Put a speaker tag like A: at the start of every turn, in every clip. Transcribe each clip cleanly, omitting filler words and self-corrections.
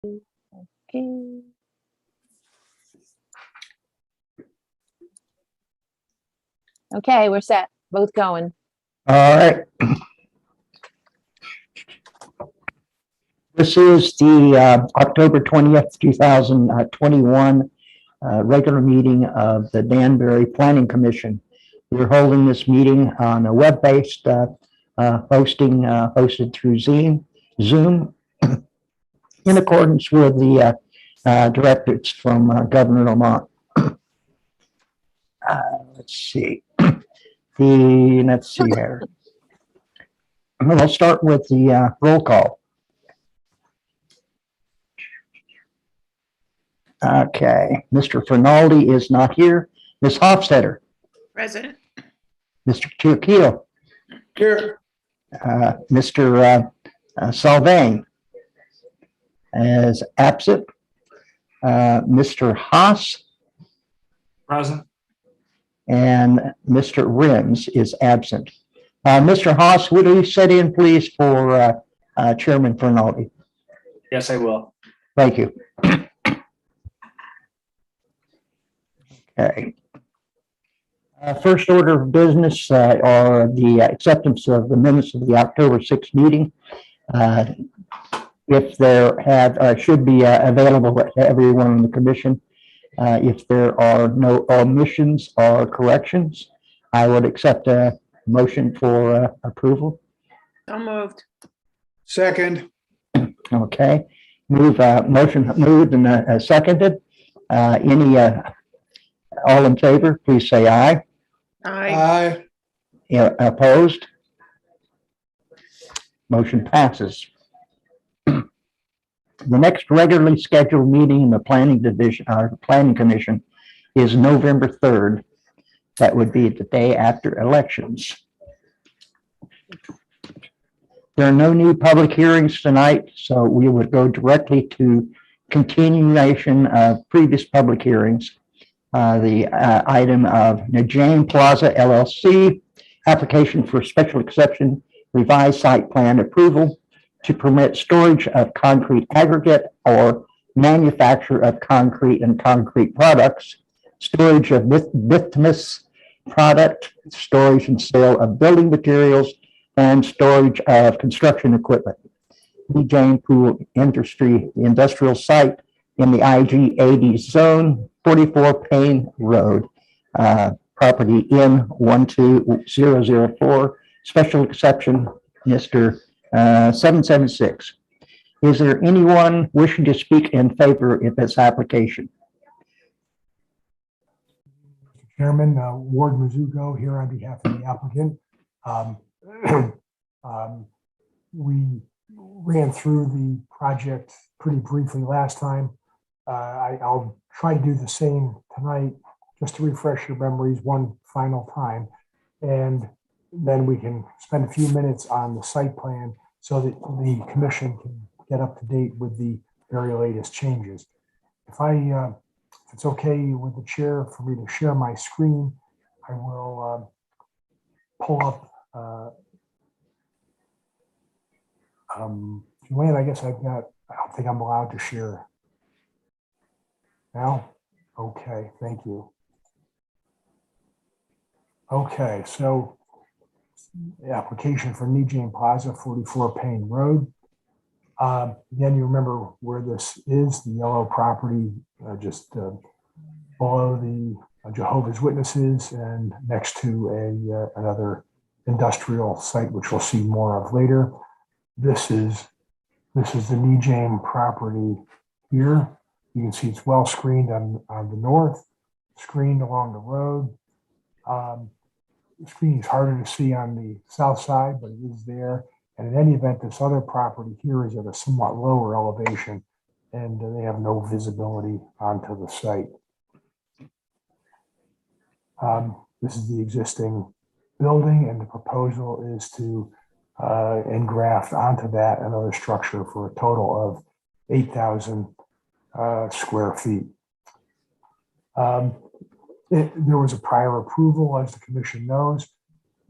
A: Okay. Okay, we're set. Both going.
B: All right. This is the October 20th, 2021 regular meeting of the Danbury Planning Commission. We're holding this meeting on a web-based hosted through Zoom in accordance with the directives from Governor Lamont. Let's see. Let's see here. We'll start with the roll call. Okay, Mr. Fernaldi is not here. Ms. Hofstetter.
C: Present.
B: Mr. Keel.
D: Here.
B: Mr. Salvain is absent. Mr. Haas
D: Present.
B: and Mr. Rims is absent. Mr. Haas, would you sit in, please, for Chairman Fernaldi?
D: Yes, I will.
B: Thank you. Okay. First order of business are the acceptance of the minutes of the October 6th meeting. If there should be available to everyone on the commission. If there are no omissions or corrections, I would accept a motion for approval.
C: So moved.
D: Second.
B: Okay. Motion moved and seconded. All in favor, please say aye.
C: Aye.
B: Opposed? Motion passes. The next regularly scheduled meeting in the planning commission is November 3rd. That would be the day after elections. There are no new public hearings tonight, so we would go directly to continuation of previous public hearings. The item of Najane Plaza LLC, application for special exception, revised site plan approval to permit storage of concrete aggregate or manufacture of concrete and concrete products, storage of bituminous product, storage and sale of building materials, and storage of construction equipment. Najane Pool Industrial Site in the IG 80 zone, 44 Payne Road, property N12004, special exception, Mr. 776. Is there anyone wishing to speak in favor of this application?
E: Mr. Chairman, Ward Mizuko here on behalf of the applicant. We ran through the project pretty briefly last time. I'll try to do the same tonight just to refresh your memories one final time. And then we can spend a few minutes on the site plan so that the commission can get up to date with the very latest changes. If it's okay with the chair for me to share my screen, I will pull up Joanne, I guess I don't think I'm allowed to share now. Okay, thank you. Okay, so the application for Najane Plaza, 44 Payne Road. Again, you remember where this is, the yellow property just below the Jehovah's Witnesses and next to another industrial site, which we'll see more of later. This is the Najane property here. You can see it's well screened on the north, screened along the road. The screen is harder to see on the south side, but it is there. And in any event, this other property here is at a somewhat lower elevation, and they have no visibility onto the site. This is the existing building, and the proposal is to engraft onto that another structure for a total of 8,000 square feet. There was a prior approval, as the commission knows.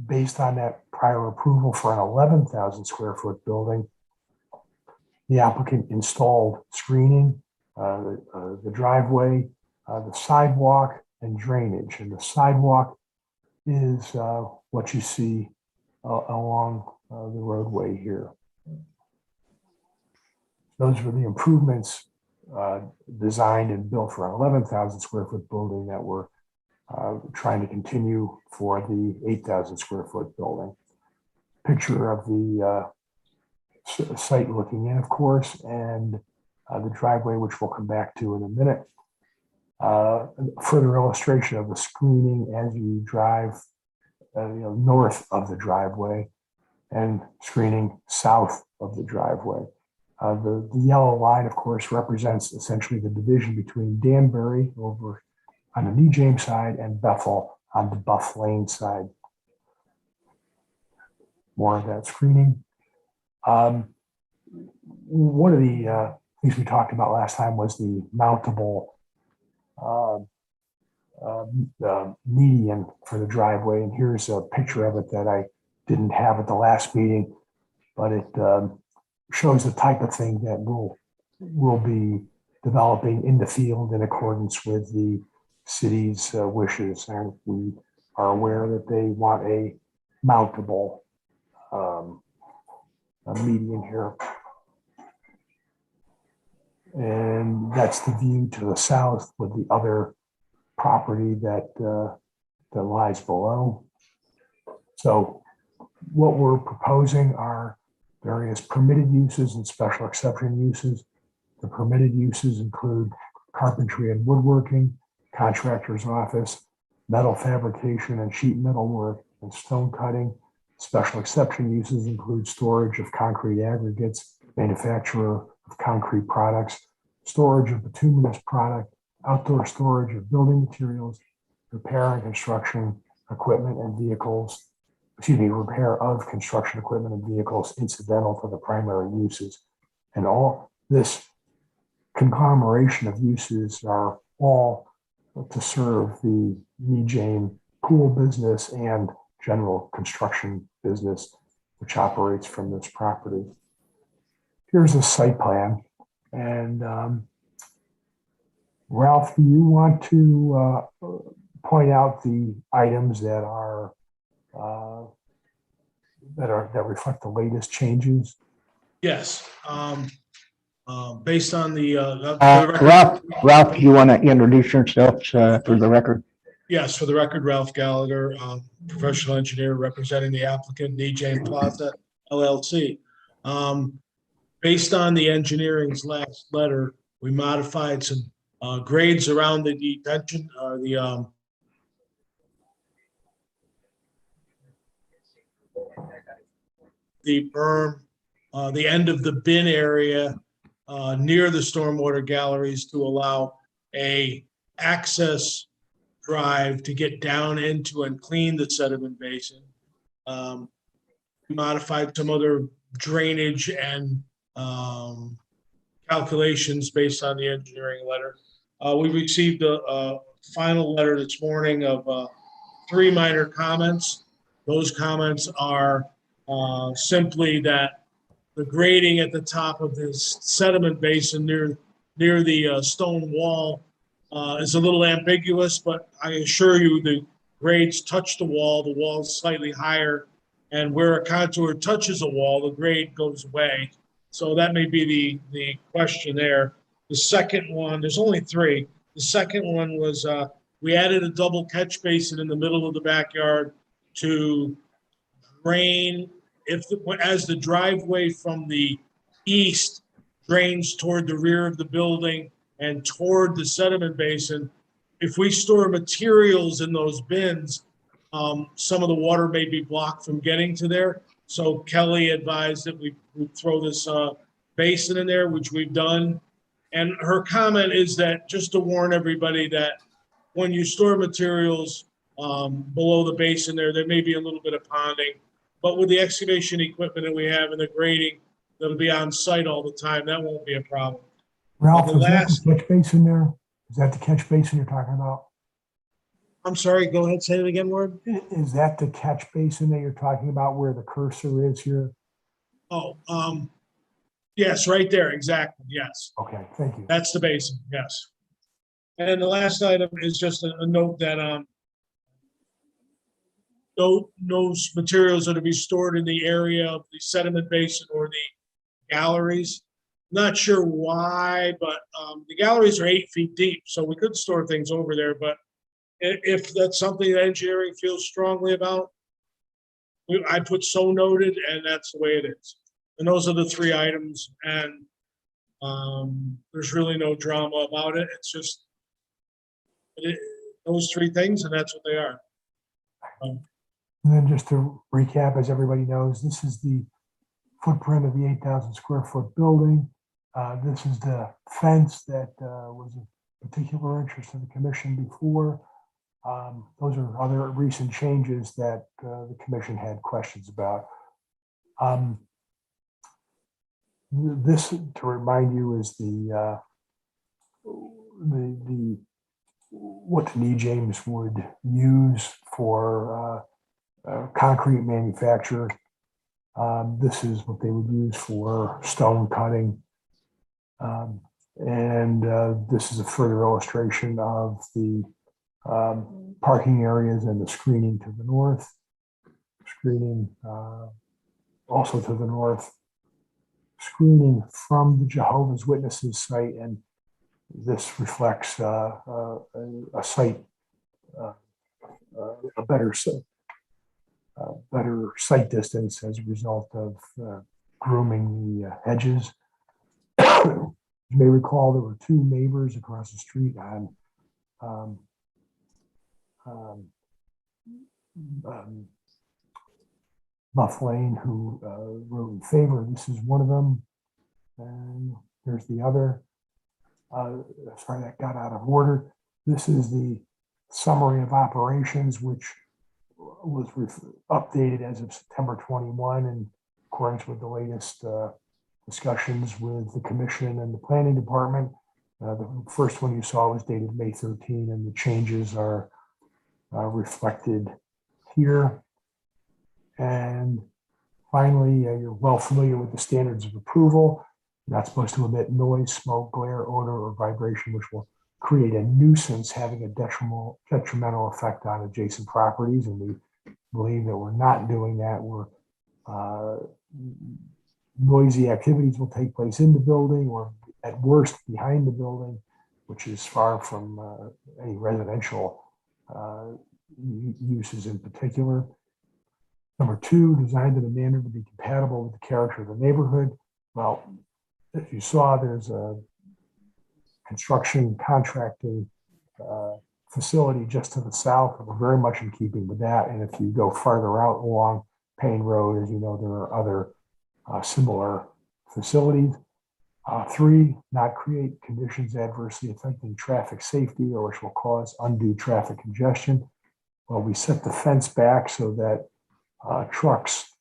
E: Based on that prior approval for an 11,000 square foot building, The applicant installed screening, the driveway, the sidewalk, and drainage. And the sidewalk is what you see along the roadway here. Those were the improvements designed and built for an 11,000 square foot building that we're trying to continue for the 8,000 square foot building. Picture of the site looking in, of course, and the driveway, which we'll come back to in a minute. Further illustration of the screening as you drive north of the driveway and screening south of the driveway. The yellow line, of course, represents essentially the division between Danbury over on the New James side and Bethel on the Buff Lane side. More of that screening. One of the things we talked about last time was the mountable median for the driveway. And here's a picture of it that I didn't have at the last meeting, but it shows the type of thing that we'll be developing in the field in accordance with the city's wishes. And we are aware that they want a mountable median here. And that's the view to the south with the other property that lies below. So what we're proposing are various permitted uses and special exception uses. The permitted uses include carpentry and woodworking, contractor's office, metal fabrication and sheet metal work, and stone cutting. Special exception uses include storage of concrete aggregates, manufacturer of concrete products, storage of bituminous product, outdoor storage of building materials, repair and construction equipment and vehicles, repair of construction equipment and vehicles incidental to the primary uses. And all this conglomeration of uses are all to serve the Jane pool business and general construction business, which operates from this property. Here's a site plan. And Ralph, do you want to point out the items that are that reflect the latest changes?
F: Yes. Based on the
B: Ralph, you want to introduce yourself for the record?
F: yes, for the record, Ralph Gallagher, professional engineer representing the applicant, Jane Plaza LLC. Based on the engineering's last letter, we modified some grades around the detention, the berm, the end of the bin area near the stormwater galleries to allow a access drive to get down into and clean the sediment basin. Modified some other drainage and calculations based on the engineering letter. We received a final letter this morning of 3 minor comments. Those comments are simply that the grading at the top of this sediment basin near the stone wall is a little ambiguous, but I assure you the grades touch the wall is slightly higher, and where a contour touches a wall, the grade goes away. So that may be the question there. The second one, there's only 3. The second one was we added a double catch basin in the middle of the backyard to drain as the driveway from the east drains toward the rear of the building and toward the sediment basin. If we store materials in those bins, some of the water may be blocked from getting to there. So Kelly advised that we throw this basin in there, which we've done. And her comment is that just to warn everybody that when you store materials below the basin there may be a little bit of ponding. But with the excavation equipment that we have and the grading that'll be on site all the time, that won't be a problem.
E: Ralph, is that the catch basin there? Is that the catch basin you're talking about?
F: I'm sorry, go ahead, say it again, Ward.
E: Is that the catch basin that you're talking about where the cursor is here?
F: Oh, Yes, right there, exactly, yes.
E: Okay, thank you.
F: That's the basin, yes. And the last item is just a note that, those materials are to be stored in the area of the sediment basin or the galleries. Not sure why, but, the galleries are 8 feet deep, so we could store things over there, but if that's something that engineering feels strongly about, I put so noted, and that's the way it is. And those are the 3 items, and, there's really no drama about it. It's just those 3 things, and that's what they are.
E: And then just to recap, as everybody knows, this is the footprint of the 8,000 square foot building. This is the fence that was of particular interest to the commission before. Those are other recent changes that the commission had questions about. This, to remind you, is what the knee James would use for concrete manufacture. This is what they would use for stone cutting. And this is a further illustration of the parking areas and the screening to the north, screening also to the north, screening from the Jehovah's Witnesses site, and this reflects a site, a better sight distance as a result of grooming the hedges. You may recall there were 2 neighbors across the street on Buff Lane who wrote in favor. This is one of them, and here's the other. Sorry, that got out of order. This is the summary of operations, which was updated as of September 21 in accordance with the latest discussions with the commission and the planning department. The first one you saw was dated May 13, and the changes are reflected here. And finally, you're well familiar with the standards of approval. You're not supposed to emit noise, smoke, glare, odor, or vibration, which will create a nuisance having a detrimental effect on adjacent properties. And we believe that we're not doing that. Noisy activities will take place in the building or at worst behind the building, which is far from any residential uses in particular. Number 2, designed in a manner to be compatible with the character of the neighborhood. Well, as you saw, there's a construction contracting facility just to the south. We're very much in keeping with that. And if you go farther out along Payne Road, as you know, there are other similar facilities. 3, not create conditions adversely affecting traffic safety or which will cause undue traffic congestion. Well, we set the fence back so that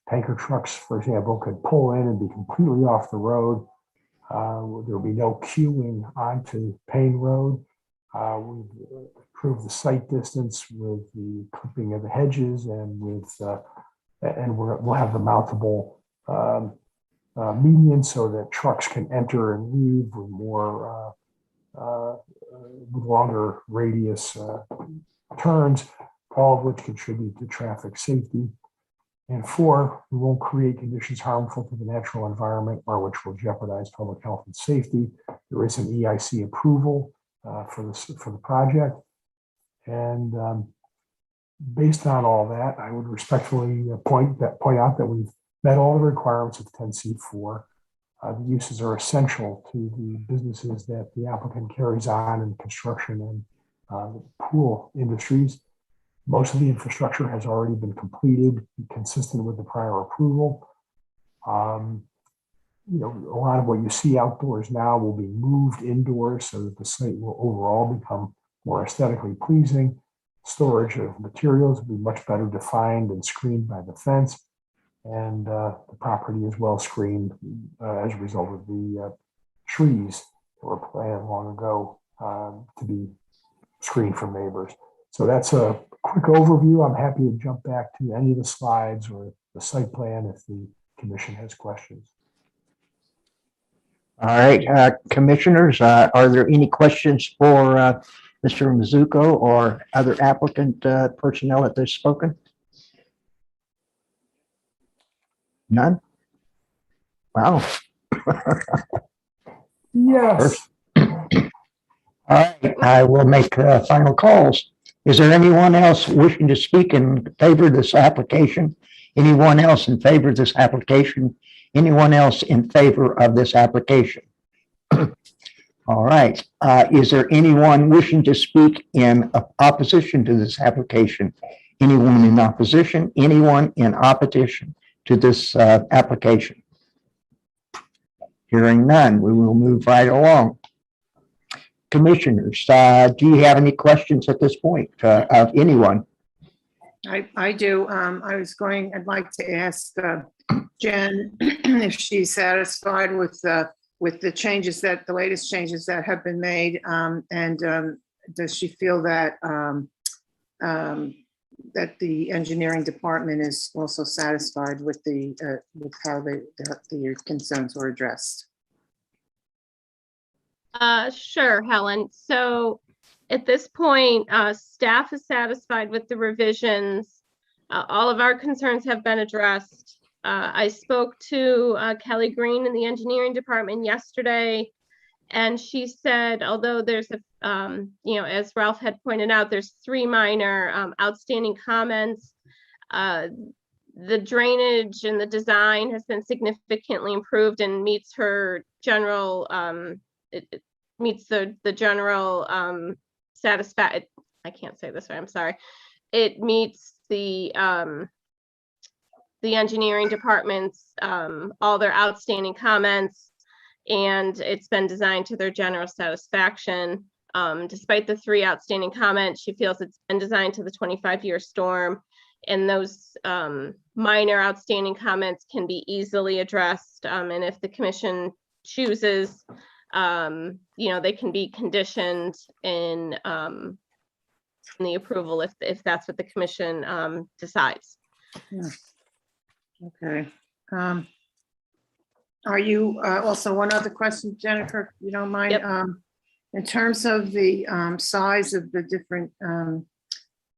E: tanker trucks, for example, could pull in and be completely off the road. There will be no queuing onto Payne Road. We've improved the sight distance with the clipping of the hedges and we'll have the mountable median so that trucks can enter and leave with with longer radius turns, all of which contribute to traffic safety. And 4, we won't create conditions harmful to the natural environment or which will jeopardize public health and safety. There is an EIC approval for the project. And based on all that, I would respectfully point out that we've met all the requirements of 10C4. The uses are essential to the businesses that the applicant carries on in construction and the pool industries. Most of the infrastructure has already been completed, consistent with the prior approval. A lot of what you see outdoors now will be moved indoors so that the site will overall become more aesthetically pleasing. Storage of materials will be much better defined and screened by the fence. And the property is well screened as a result of the trees that were planted long ago to be screened from neighbors. So that's a quick overview. I'm happy to jump back to any of the slides or the site plan if the commission has questions.
B: All right, commissioners, are there any questions for Mr. Mizuko or other applicant personnel that they've spoken? None? Wow.
E: Yes.
B: All right, I will make final calls. Is there anyone else wishing to speak in favor of this application? Anyone else in favor of this application? Anyone else in favor of this application? All right, is there anyone wishing to speak in opposition to this application? Anyone in opposition? Anyone in opposition to this application? Hearing none, we will move right along. Commissioners, do you have any questions at this point of anyone?
C: I do. I'd like to ask Jen if she's satisfied with the changes the latest changes that have been made. And does she feel that that the engineering department is also satisfied with with how the concerns were addressed?
G: Sure, Helen. So at this point, staff is satisfied with the revisions. All of our concerns have been addressed. I spoke to Kelly Green in the engineering department yesterday, and she said, although there's as Ralph had pointed out, there's 3 minor outstanding comments. The drainage and the design has been significantly improved and meets her general it meets the general satisfaction. I can't say this right, I'm sorry. It meets the engineering department's all their outstanding comments, and it's been designed to their general satisfaction. Despite the 3 outstanding comments, she feels it's been designed to the 25-year storm, and those minor outstanding comments can be easily addressed. And if the commission chooses, they can be conditioned in the approval if that's what the commission decides.
C: Yeah. Okay. Are you also, one other question, Jennifer, if you don't mind?
G: Yep.
C: In terms of the size of the different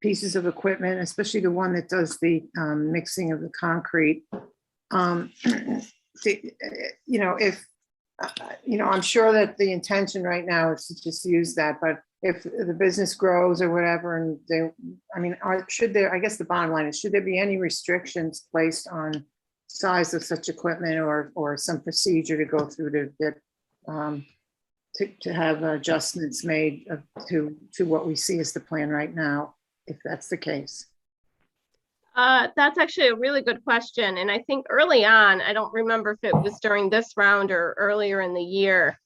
C: pieces of equipment, especially the one that does the mixing of the concrete, if I'm sure that the intention right now is to just use that, but if the business grows or whatever, and should there, I guess the bottom line is, should there be any restrictions placed on size of such equipment or some procedure to go through to get to have adjustments made to what we see as the plan right now, if that's the case?
G: That's actually a really good question. And I think early on, I don't remember if it was during this round or earlier in the year,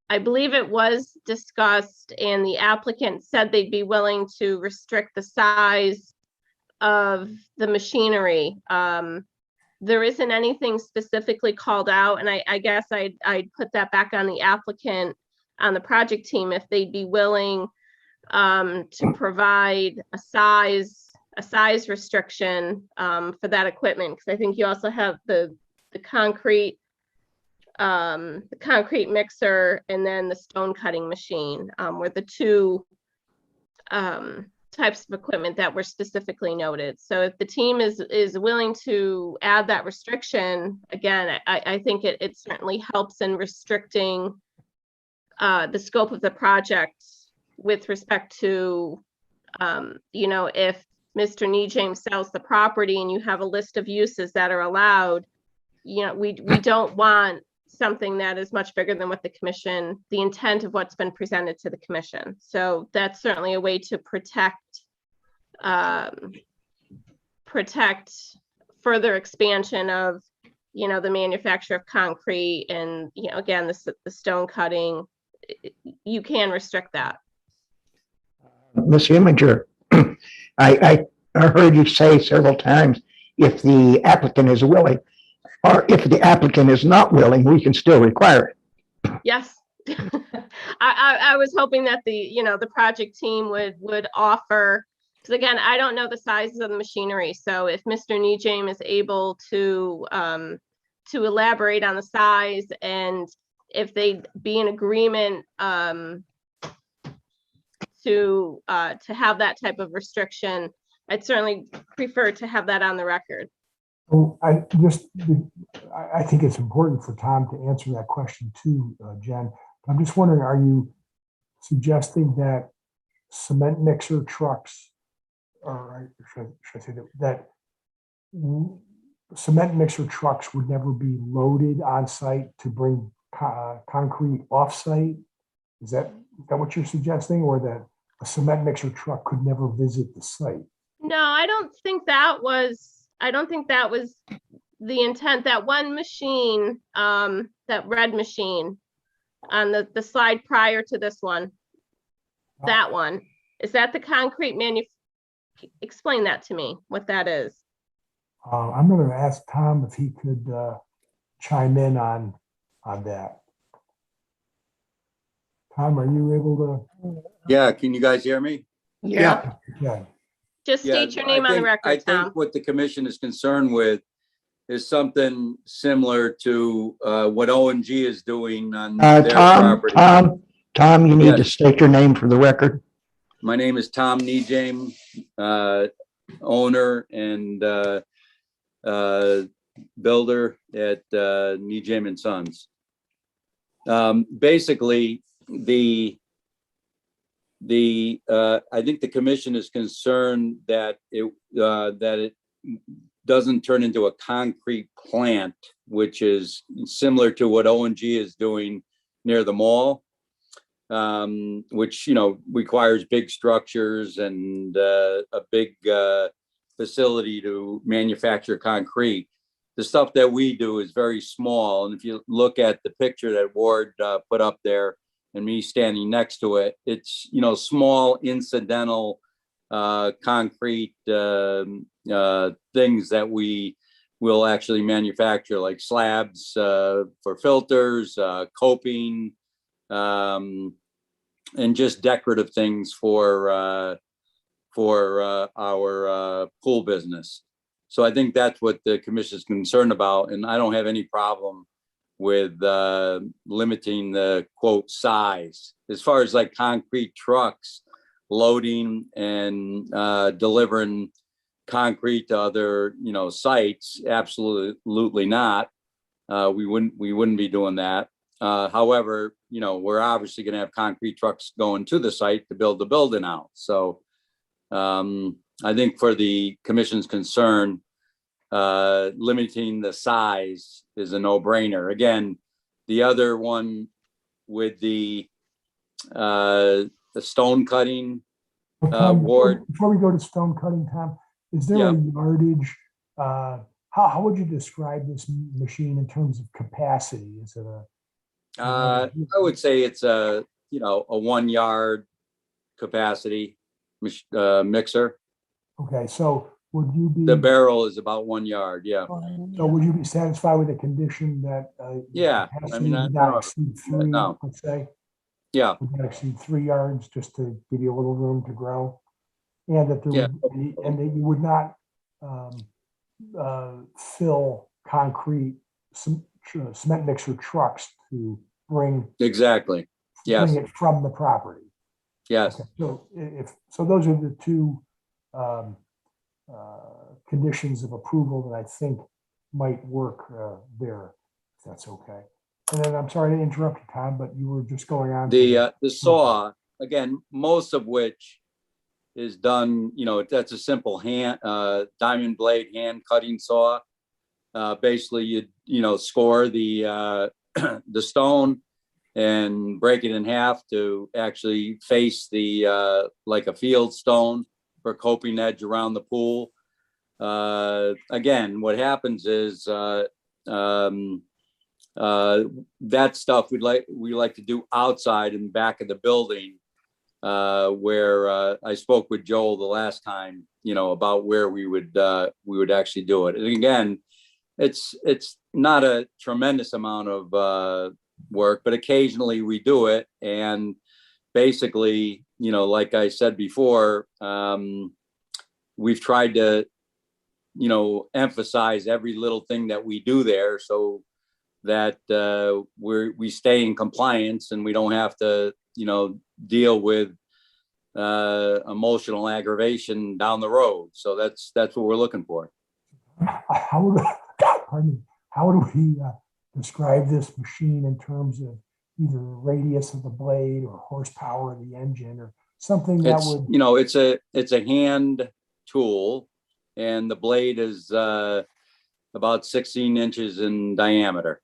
G: I believe it was discussed, and the applicant said they'd be willing to restrict the size of the machinery. There isn't anything specifically called out, and I guess I'd put that back on the applicant, on the project team, if they'd be willing to provide a size restriction for that equipment, because I think you also have the concrete mixer and then the stone cutting machine were the 2 types of equipment that were specifically noted. So if the team is willing to add that restriction, again, I think it certainly helps in restricting the scope of the project with respect to, if Mr. Nejames sells the property and you have a list of uses that are allowed, we don't want something that is much bigger than what the intent of what's been presented to the commission. So that's certainly a way to protect further expansion of, the manufacture of concrete and, again, the stone cutting. You can restrict that.
B: Ms. Imager, I heard you say several times, if the applicant is willing, or if the applicant is not willing, we can still require it.
G: Yes. I was hoping that the project team would offer, because again, I don't know the sizes of the machinery. So if Mr. Nejame is able to to elaborate on the size and if they'd be in agreement to have that type of restriction. I'd certainly prefer to have that on the record.
E: Well, I think it's important for Tom to answer that question too, Jen. I'm just wondering, are you suggesting that cement mixer trucks, or should I say that cement mixer trucks would never be loaded on site to bring concrete off site? Is that what you're suggesting, or that a cement mixer truck could never visit the site?
G: No, I don't think that was the intent. That one machine, that red machine on the slide prior to this one, that one, is that the concrete explain that to me, what that is.
E: I'm going to ask Tom if he could chime in on that. Tom, are you able to?
H: Yeah, can you guys hear me?
C: Yeah.
E: Yeah.
G: Just
H: Yeah,
G: state your name on the
H: I
G: record, Tom.
H: think what the commission is concerned with is something similar to what O&G is doing on their property.
B: Tom, you need to
H: Yes.
B: state your name for the record.
H: My name is Tom Nejame, owner and builder at Nejame and Sons. Basically, I think the commission is concerned that it doesn't turn into a concrete plant, which is similar to what O&G is doing near the mall, which, requires big structures and a big facility to manufacture concrete. The stuff that we do is very small. And if you look at the picture that Ward put up there and me standing next to it, it's, small incidental concrete things that we will actually manufacture, like slabs for filters, coping, and just decorative things for our pool business. So I think that's what the commission is concerned about, and I don't have any problem with limiting the quote size. As far as like concrete trucks loading and delivering concrete to other sites, absolutely not. We wouldn't be doing that. However, we're obviously going to have concrete trucks going to the site to build the building out. So I think for the commission's concern, limiting the size is a no-brainer. Again, the other one with the stone cutting Ward.
E: Before we go to stone cutting, Tom, is there a yardage? How would you describe this machine in terms of capacity? Is it
H: I would say it's a 1 yard capacity mixer.
E: Okay, so would you be?
H: The barrel is about 1 yard. Yeah.
E: So would you be satisfied with a condition that?
H: Yeah, I mean,
E: would not exceed 3,
H: no.
E: let's say?
H: Yeah.
E: Would not exceed 3 yards, just to give you a little room to grow, and that there would be, and that you would not fill concrete cement mixer trucks to bring.
H: Exactly. Yes.
E: Bring it from the property.
H: Yes.
E: Okay. So those are the two conditions of approval that I think might work there, if that's okay. And then I'm sorry to interrupt you, Tom, but you were just going on.
H: The saw, again, most of which is done, that's a simple hand, diamond blade hand cutting saw. Basically, you score the the stone and break it in half to actually face the like a field stone for coping edge around the pool. Again, what happens is that stuff we like to do outside in the back of the building, where I spoke with Joel the last time, about where we would actually do it. And again, it's not a tremendous amount of work, but occasionally we do it. And basically, like I said before, we've tried to emphasize every little thing that we do there so that we stay in compliance and we don't have to, deal with emotional aggravation down the road. So that's what we're looking for.
E: How would, pardon me, how would we describe this machine in terms of either the radius of the blade or horsepower of the engine or something that would?
H: It's a hand tool, and the blade is about 16 inches in diameter.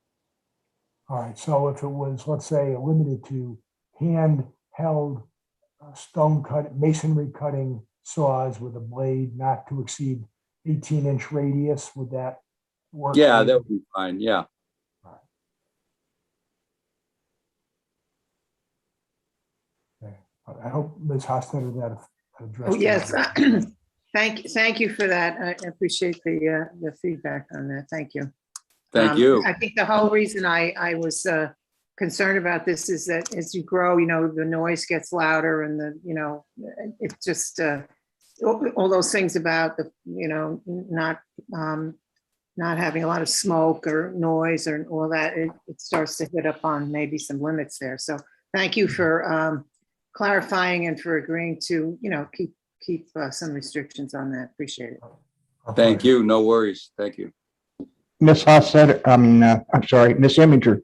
E: All right, so if it was, let's say, limited to hand-held masonry cutting saws with a blade not to exceed 18-inch radius, would that work?
H: Yeah, that would be fine. Yeah.
E: Okay. I hope Ms. Hostetter that addressed.
C: Oh, yes. Thank you for that. I appreciate the feedback on that. Thank you.
H: Thank you.
C: I think the whole reason I was concerned about this is that as you grow, the noise gets louder and it just, all those things about not having a lot of smoke or noise or all that, it starts to hit up on maybe some limits there. So thank you for clarifying and for agreeing to, keep some restrictions on that. Appreciate it.
H: Thank you. No worries. Thank you.
B: Ms. Hostetter, I'm sorry, Ms. Imager,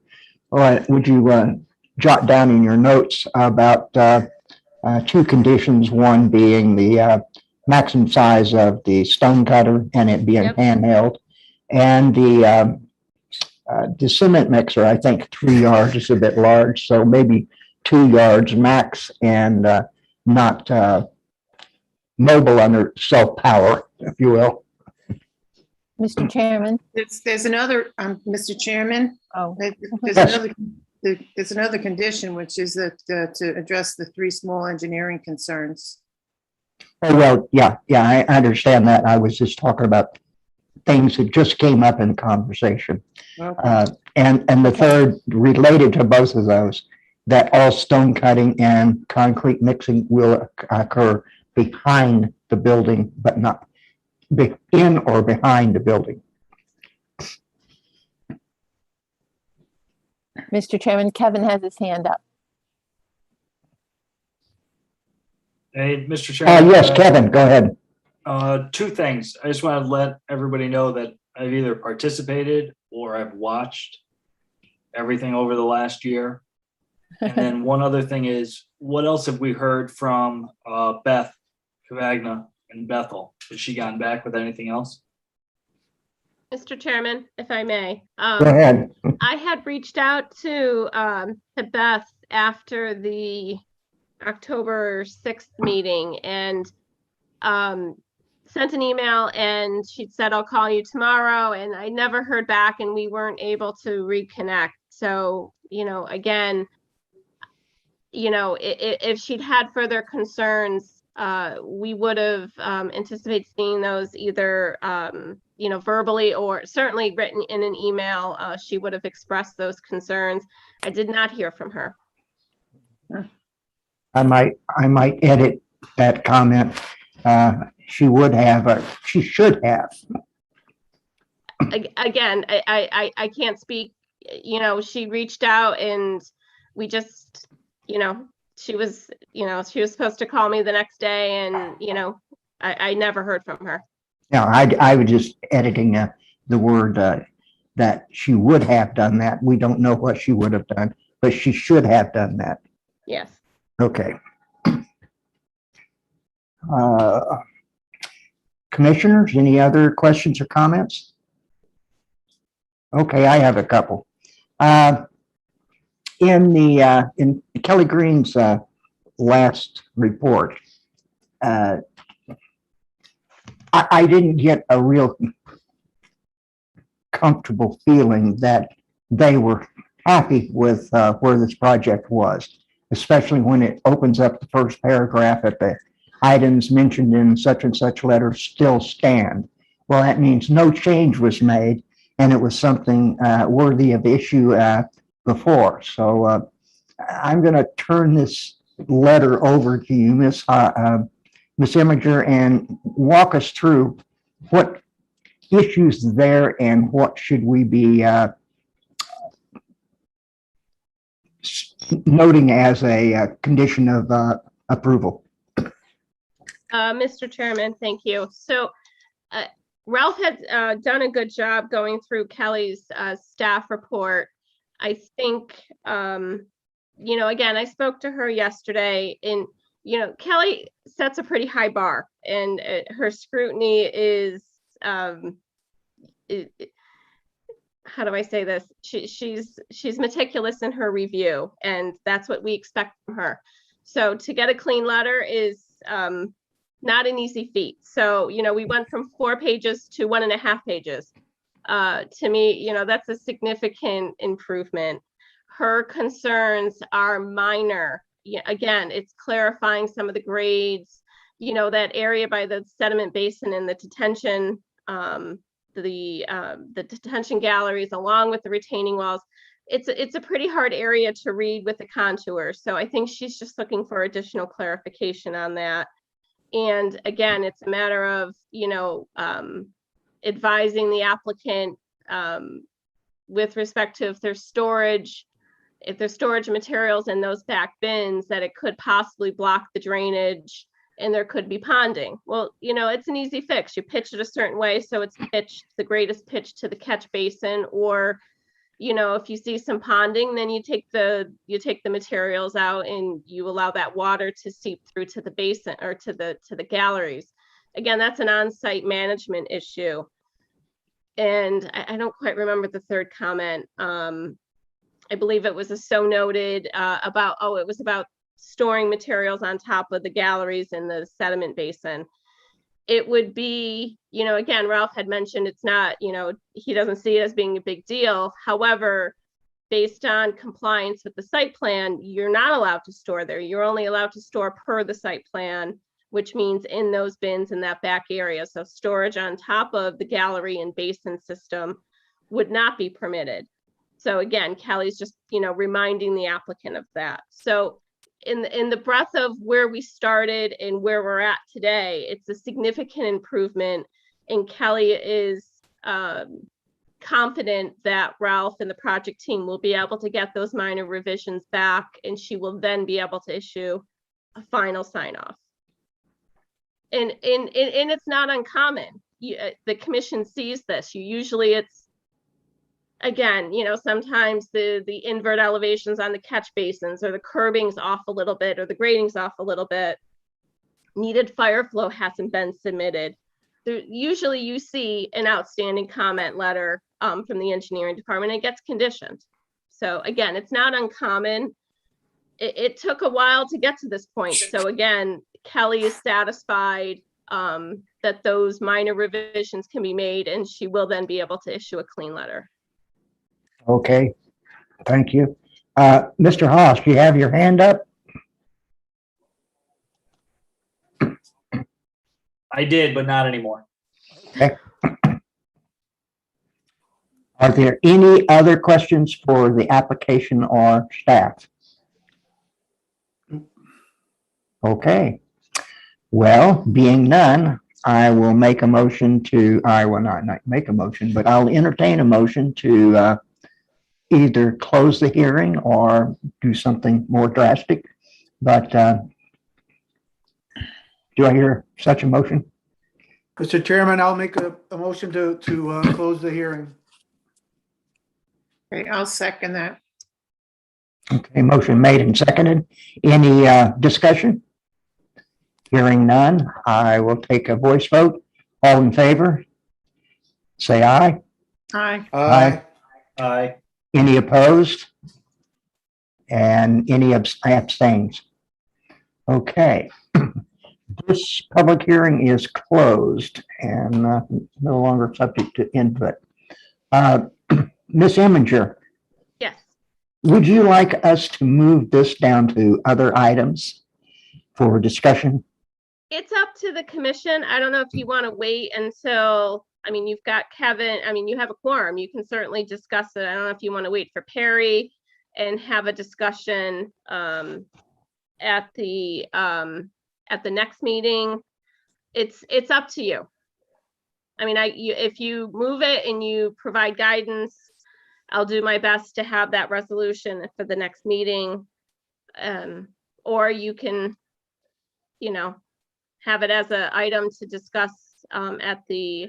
B: would you jot down in your notes about two conditions, one being the maximum size of the stone cutter and it being handheld, and the cement mixer, I think 3 yards is a bit large, so maybe 2 yards max, and not mobile under self-power, if you will.
A: Mr. Chairman.
C: There's another, Mr. Chairman.
A: Oh,
C: There's another condition, which is that to address the 3 small engineering concerns.
B: Oh, well, yeah, I understand that. I was just talking about things that just came up in conversation.
C: Okay.
B: And the third, related to both of those, that all stone cutting and concrete mixing will occur behind the building, but not in or behind the building.
A: Mr. Chairman, Kevin has his hand up.
D: Hey, Mr. Chairman.
B: Yes, Kevin, go ahead.
D: 2 things. I just want to let everybody know that I've either participated or I've watched everything over the last year. And then one other thing is, what else have we heard from Beth Cavagna in Bethel? Has she gotten back with anything else?
G: Mr. Chairman, if I may.
B: Go ahead.
G: I had reached out to Beth after the October 6th meeting and sent an email, and she'd said, I'll call you tomorrow, and I never heard back, and we weren't able to reconnect. So, again, if she'd had further concerns, we would have anticipated seeing those either, verbally or certainly written in an email. She would have expressed those concerns. I did not hear from her.
B: I might edit that comment. She would have, she should have.
G: Again, I can't speak, she reached out and we just, she was supposed to call me the next day, and, I never heard from her.
B: No, I was just editing the word that she would have done that. We don't know what she would have done, but she should have done that.
G: Yes.
B: Okay. Commissioners, any other questions or comments? Okay, I have a couple. In Kelly Green's last report, I didn't get a real comfortable feeling that they were happy with where this project was, especially when it opens up the first paragraph at the items mentioned in such and such letter still stand. Well, that means no change was made, and it was something worthy of issue before. So I'm going to turn this letter over to you, Ms. Imager, and walk us through what issues there, and what should we be noting as a condition of approval?
G: Mr. Chairman, thank you. So Ralph had done a good job going through Kelly's staff report. I think, again, I spoke to her yesterday, and, Kelly sets a pretty high bar, and her scrutiny is, how do I say this? She's meticulous in her review, and that's what we expect from her. So to get a clean letter is not an easy feat. So, we went from 4 pages to 1.5 pages. To me, that's a significant improvement. Her concerns are minor. Again, it's clarifying some of the grades, that area by the sediment basin and the detention, the detention galleries along with the retaining walls. It's a pretty hard area to read with the contours. So I think she's just looking for additional clarification on that. And again, it's a matter of, advising the applicant with respect to if there's storage materials in those back bins, that it could possibly block the drainage and there could be ponding. Well, it's an easy fix. You pitch it a certain way so it's pitched the greatest pitch to the catch basin, or if you see some ponding, then you take the materials out and you allow that water to seep through to the basin or to the galleries. Again, that's an on-site management issue. And I don't quite remember the third comment. I believe it was so noted about storing materials on top of the galleries in the sediment basin. It would be, again, Ralph had mentioned it's not, he doesn't see it as being a big deal. However, based on compliance with the site plan, you're not allowed to store there. You're only allowed to store per the site plan, which means in those bins in that back area. So storage on top of the gallery and basin system would not be permitted. So again, Kelly's just, reminding the applicant of that. So in the breadth of where we started and where we're at today, it's a significant improvement. And Kelly is confident that Ralph and the project team will be able to get those minor revisions back, and she will then be able to issue a final sign off. And it's not uncommon. The commission sees this. It's, again, sometimes the invert elevations on the catch basins, or the curbing's off a little bit, or the grading's off a little bit. Needed fire flow hasn't been submitted. Usually you see an outstanding comment letter from the engineering department. It gets conditioned. So again, it's not uncommon. It took a while to get to this point. So again, Kelly is satisfied that those minor revisions can be made, and she will then be able to issue a clean letter.
B: Okay, thank you. Mr. Haas, you have your hand up?
D: I did, but not anymore.
B: Okay. Are there any other questions for the application or staff? Okay. Well, being none, I will make a motion to, I will not make a motion, but I'll entertain a motion to either close the hearing or do something more drastic. But do I hear such a motion?
I: Mr. Chairman, I'll make a motion to close the hearing.
C: Okay, I'll second that.
B: Okay, motion made and seconded. Any discussion? Hearing none, I will take a voice vote. All in favor, say aye.
C: Aye.
B: Aye.
D: Aye.
B: Any opposed? And any abstains? Okay. This public hearing is closed and no longer subject to input. Ms. Eminger,
G: Yes.
B: would you like us to move this down to other items for discussion?
G: It's up to the commission. I don't know if you want to wait until, you've got Kevin, you have a quorum. You can certainly discuss it. I don't know if you want to wait for Perry and have a discussion at the next meeting. It's up to you. I mean, if you move it and you provide guidance, I'll do my best to have that resolution for the next meeting. Or you can, you know, have it as an item to discuss at the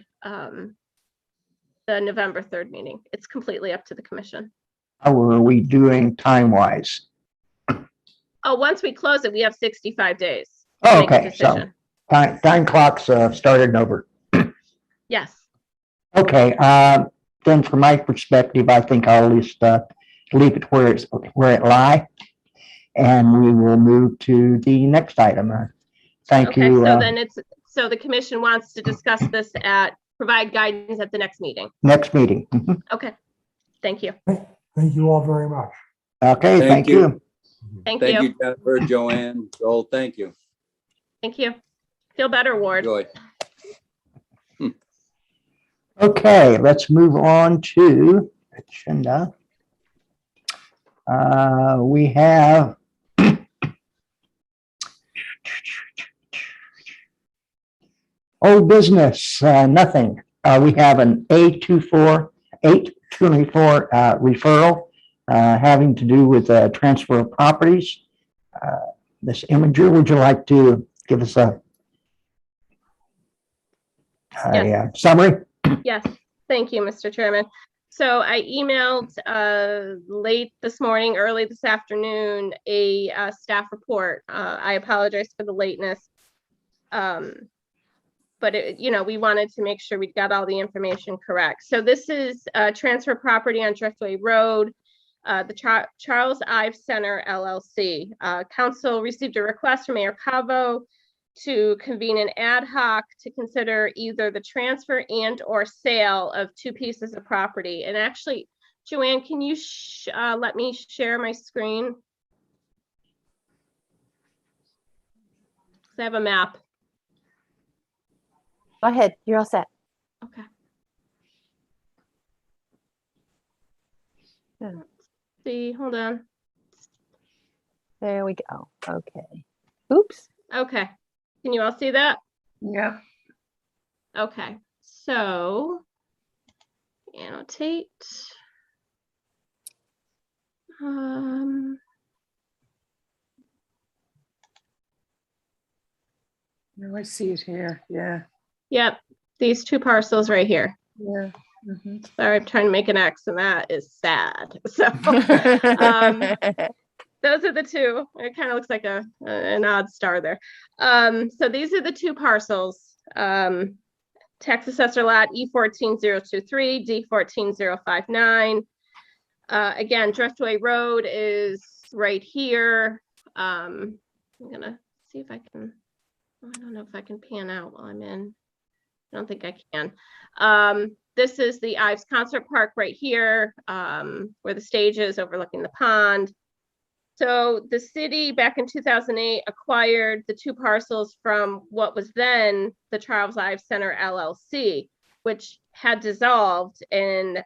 G: November 3rd meeting. It's completely up to the commission.
B: How are we doing time-wise?
G: Oh, once we close it, we have 65 days to
B: Oh,
G: make a
B: okay, so
G: decision.
B: time clock's started and over.
G: Yes.
B: Okay, then from my perspective, I think I'll just leave it where it lie. And we will move to the next item. Thank
G: Okay,
B: you.
G: so then so the commission wants to discuss this provide guidance at the next meeting.
B: Next meeting. Mhm.
G: Okay, thank you.
E: Thank you all very much.
B: Okay,
H: Thank
B: thank
H: you.
B: you.
G: Thank
H: Thank
G: you.
H: you, Jennifer, Joanne, Joel, thank you.
G: Thank you. Feel better, Ward.
H: Joy.
B: Okay, let's move on to agenda. We have old business, nothing. We have an A24 referral having to do with transfer of properties. Ms. Imager, would you like to give us a summary?
G: Yes, thank you, Mr. Chairman. So I emailed late this morning, early this afternoon, a staff report. I apologize for the lateness. But we wanted to make sure we got all the information correct. So this is transfer property on Driftway Road, the Charles Ives Center LLC. Council received a request from Mayor Cavo to convene an ad hoc to consider either the transfer and or sale of two pieces of property. And actually, Joanne, can you let me share my screen? I have a map.
A: Go ahead, you're all set.
G: Okay.
A: Yeah.
G: See, hold on.
A: There we go. Okay. Oops.
G: Okay. Can you all see that?
C: Yeah.
G: Okay. So annotate.
C: No, I see it here. Yeah.
G: Yep. These two parcels right here.
C: Yeah. Mhm.
G: Sorry, I'm trying to make an X and that is sad. So those are the two. It kind of looks like an odd star there. So these are the two parcels. Tax assessor lot E14023, D14059. Again, Driftway Road is right here. I'm gonna see if I can, I don't know if I can pan out while I'm in. I don't think I can. This is the Ives Concert Park right here, where the stage is overlooking the pond. So the city back in 2008 acquired the two parcels from what was then the Charles Ives Center LLC, which had dissolved and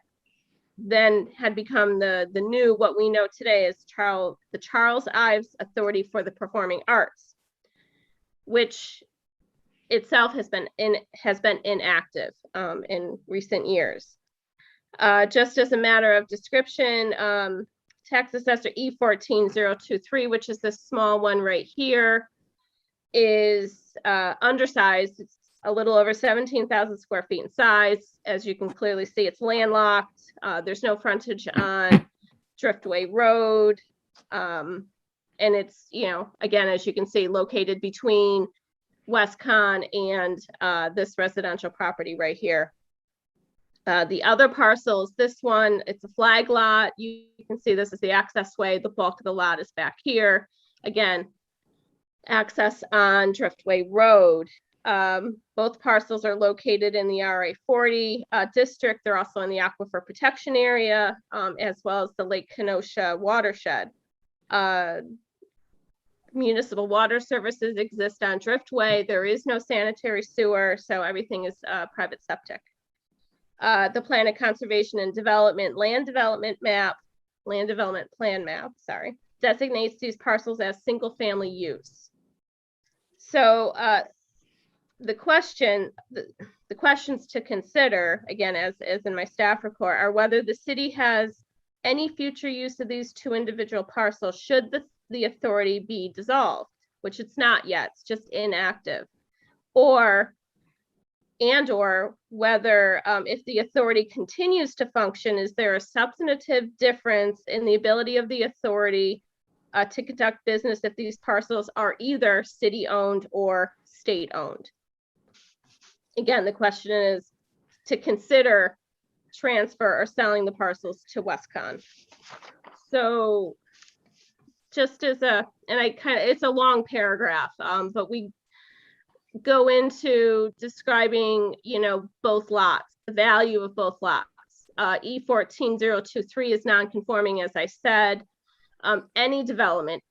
G: then had become the new, what we know today as the Charles Ives Authority for the Performing Arts, which itself has been inactive in recent years. Just as a matter of description, tax assessor E14023, which is this small one right here, is undersized. It's a little over 17,000 square feet in size. As you can clearly see, it's landlocked. There's no frontage on Driftway Road. And it's, again, as you can see, located between WestCon and this residential property right here. The other parcels, this one, it's a flag lot. You can see this is the access way. The bulk of the lot is back here. Again, access on Driftway Road. Both parcels are located in the RA40 district. They're also in the aquifer protection area, as well as the Lake Kenosha watershed. Municipal water services exist on Driftway. There is no sanitary sewer, so everything is private septic. The Plan of Conservation and Development Land Development Plan map, designates these parcels as single family use. So the question, the questions to consider, again, as in my staff report, are whether the city has any future use of these two individual parcels should the authority be dissolved, which it's not yet, it's just inactive. Or whether if the authority continues to function, is there a substantive difference in the ability of the authority to conduct business if these parcels are either city-owned or state-owned? Again, the question is to consider transfer or selling the parcels to Westcon. So just as it's a long paragraph, but we go into describing, both lots, the value of both lots. E14023 is non-conforming, as I said. Any development,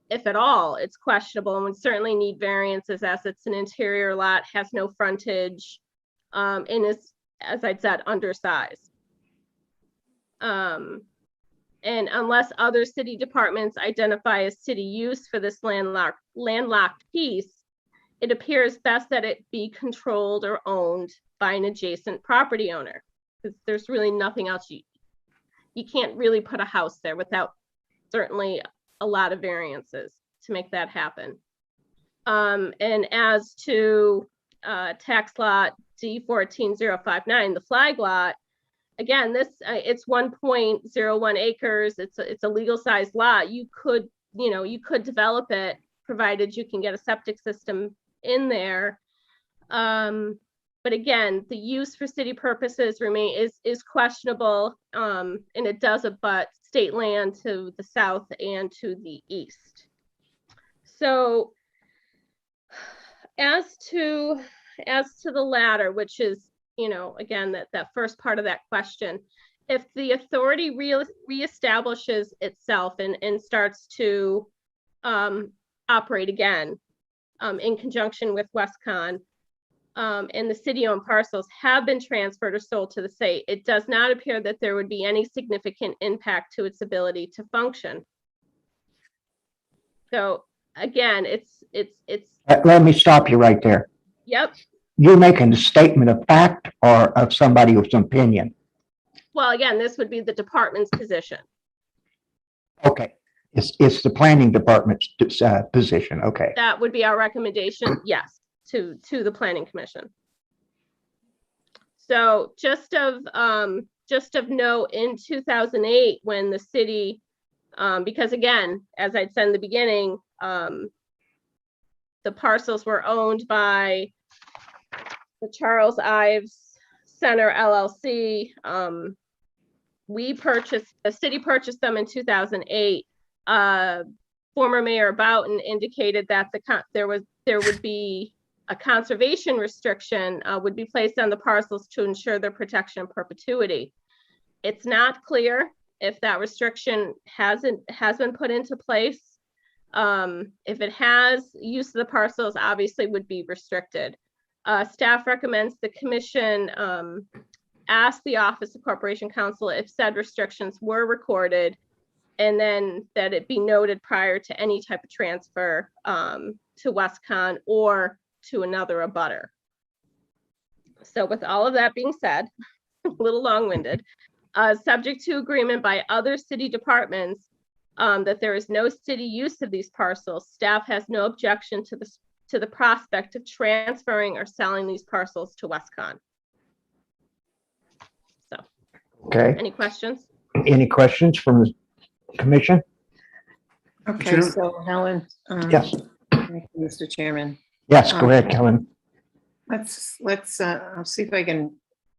G: if at all, it's questionable and would certainly need variances as it's an interior lot, has no frontage, and is, as I'd said, undersized. And unless other city departments identify a city use for this landlocked piece, it appears best that it be controlled or owned by an adjacent property owner, because there's really nothing else. You can't really put a house there without certainly a lot of variances to make that happen. And as to tax lot D14059, the flag lot, again, this it's 1.01 acres. It's a legal sized lot. You could develop it provided you can get a septic system in there. But again, the use for city purposes is questionable, and it does abut state land to the south and to the east. So as to the latter, which is, again, that first part of that question, if the authority reestablishes itself and starts to operate again in conjunction with Westcon, and the city-owned parcels have been transferred or sold to the state, it does not appear that there would be any significant impact to its ability to function. So again, it's.
B: Let me stop you right there.
G: Yep.
B: You're making a statement of fact or of somebody with some opinion?
G: Well, again, this would be the department's position.
B: Okay. It's the planning department's position. Okay.
G: That would be our recommendation, yes, to the planning commission. So just of note, in 2008, when the city, because again, as I'd said in the beginning, the parcels were owned by the Charles Ives Center LLC. The city purchased them in 2008. Former Mayor Boughton indicated that there would be a conservation restriction would be placed on the parcels to ensure their protection in perpetuity. It's not clear if that restriction has been put into place. If it has, use of the parcels obviously would be restricted. Staff recommends the commission ask the Office of Corporation Counsel if said restrictions were recorded, and then that it be noted prior to any type of transfer to Westcon or to another abutter. So with all of that being said, a little long-winded, subject to agreement by other city departments that there is no city use of these parcels, staff has no objection to the prospect of transferring or selling these parcels to Westcon. So,
B: Okay.
G: any questions?
B: Any questions from the commission?
C: Okay, so Helen.
B: Yes.
C: Thank you, Mr. Chairman.
B: Yes, go ahead, Kellen.
C: Let's I'll see if I can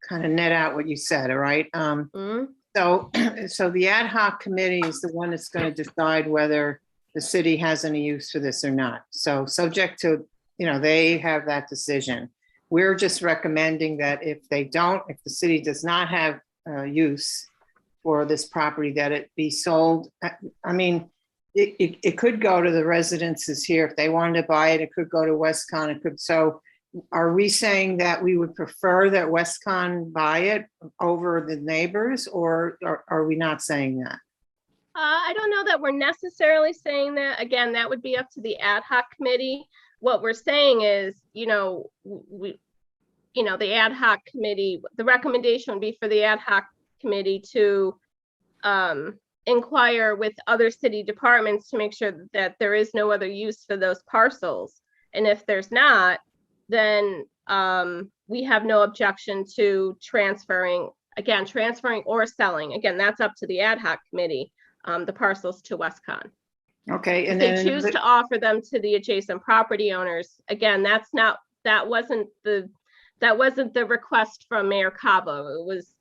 C: kind of net out what you said, all right?
G: Mm-hmm.
C: So the ad hoc committee is the one that's going to decide whether the city has any use for this or not. So subject to, they have that decision. We're just recommending that if the city does not have use for this property, that it be sold. I mean, it could go to the residences here. If they wanted to buy it, it could go to Westcon. So are we saying that we would prefer that Westcon buy it over the neighbors, or are we not saying that?
G: I don't know that we're necessarily saying that. Again, that would be up to the ad hoc committee. What we're saying is, you know, the ad hoc committee, the recommendation would be for the ad hoc committee to inquire with other city departments to make sure that there is no other use for those parcels. And if there's not, then we have no objection to transferring or selling. Again, that's up to the ad hoc committee, the parcels to Westcon.
C: Okay,
G: If
C: and
G: they
C: then,
G: choose to offer them to the adjacent property owners, again, that wasn't the request from Mayor Cabo. It was,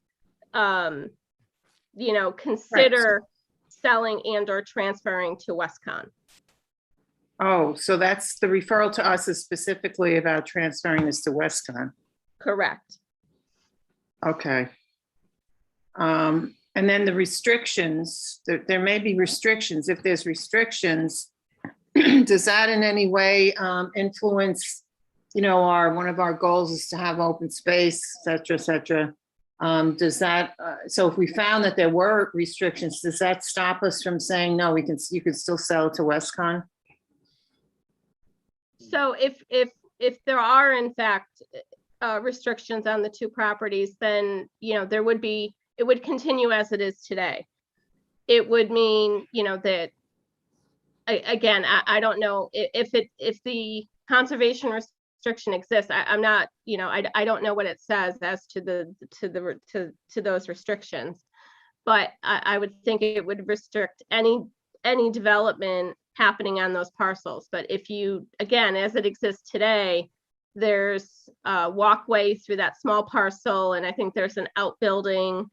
G: you know, consider selling and or transferring to Westcon.
C: oh, so that's the referral to us is specifically about transferring this to Westcon.
G: Correct.
C: Okay. And then the restrictions, there may be restrictions. If there's restrictions, does that in any way influence, you know, one of our goals is to have open space, et cetera, et cetera. Does that, so if we found that there were restrictions, does that stop us from saying, no, you can still sell it to Westcon?
G: So if there are in fact restrictions on the two properties, then, you know, it would continue as it is today. It would mean, you know, that again, I don't know if the conservation restriction exists. I'm not, you know, I don't know what it says as to those restrictions, but I would think it would restrict any development happening on those parcels. But if you, again, as it exists today, there's a walkway through that small parcel, and I think there's an outbuilding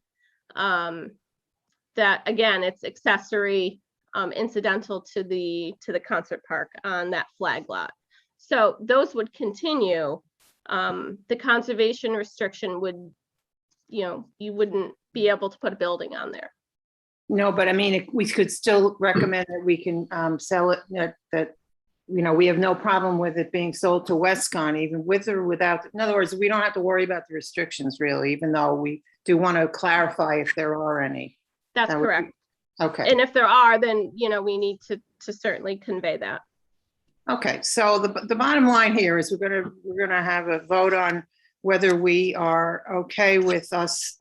G: that, again, it's accessory, incidental to the concert park on that flag lot. So those would continue. The conservation restriction would, you know, you wouldn't be able to put a building on there.
C: No, but I mean, we could still recommend that we can sell it, that, you know, we have no problem with it being sold to Westcon, even with or without. In other words, we don't have to worry about the restrictions really, even though we do want to clarify if there are any.
G: That's correct.
C: Okay.
G: And if there are, then, you know, we need to certainly convey that.
C: Okay, so the bottom line here is we're gonna have a vote on whether we are okay with us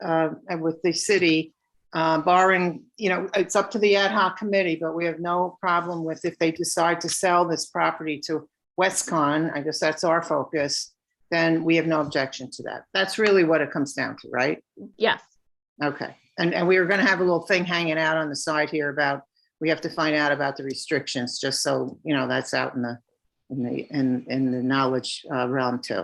C: with the city barring, you know, it's up to the ad hoc committee, but we have no problem with if they decide to sell this property to Westcon. I guess that's our focus. Then we have no objection to that. That's really what it comes down to, right?
G: Yes.
C: Okay, and we were gonna have a little thing hanging out on the side here about, we have to find out about the restrictions, just so, you know, that's out in the knowledge realm too.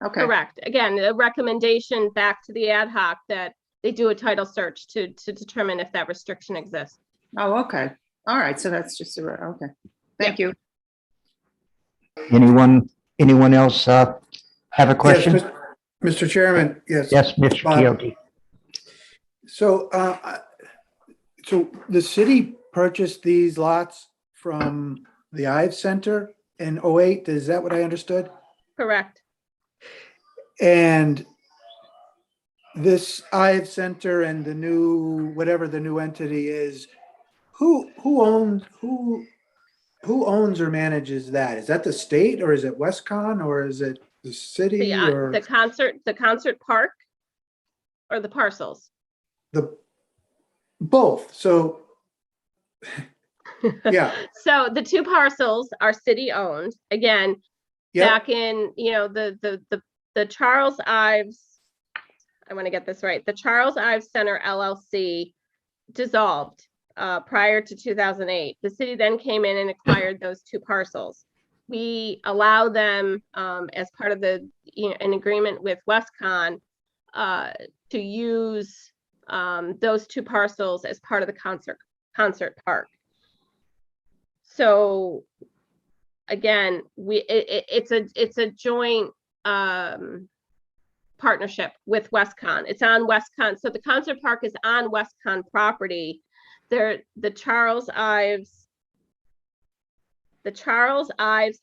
C: Okay.
G: Correct. Again, a recommendation back to the ad hoc that they do a title search to determine if that restriction exists.
C: Oh, okay. All right. So that's just okay. Thank you.
B: Anyone else have a question?
I: Yes, Mr. Chairman, yes.
B: Yes, Mr.
I: Bob.
B: Chioti.
I: So, so the city purchased these lots from the Ives Center in '08. Is that what I understood?
G: Correct.
I: And this Ives Center and the new, whatever the new entity is, who owns or manages that? Is that the state, or is it Westcon, or is it the city, or
G: The concert park, or the parcels?
I: both? So, yeah.
G: So the two parcels are city owned. Again,
I: Yep.
G: back in, you know, the Charles Ives, I want to get this right. The Charles Ives Center LLC dissolved prior to 2008. The city then came in and acquired those two parcels. We allow them as part of the, you know, an agreement with Westcon to use those two parcels as part of the concert park. So again, it's a joint partnership with Westcon. It's on Westcon. So the concert park is on Westcon property. The Charles Ives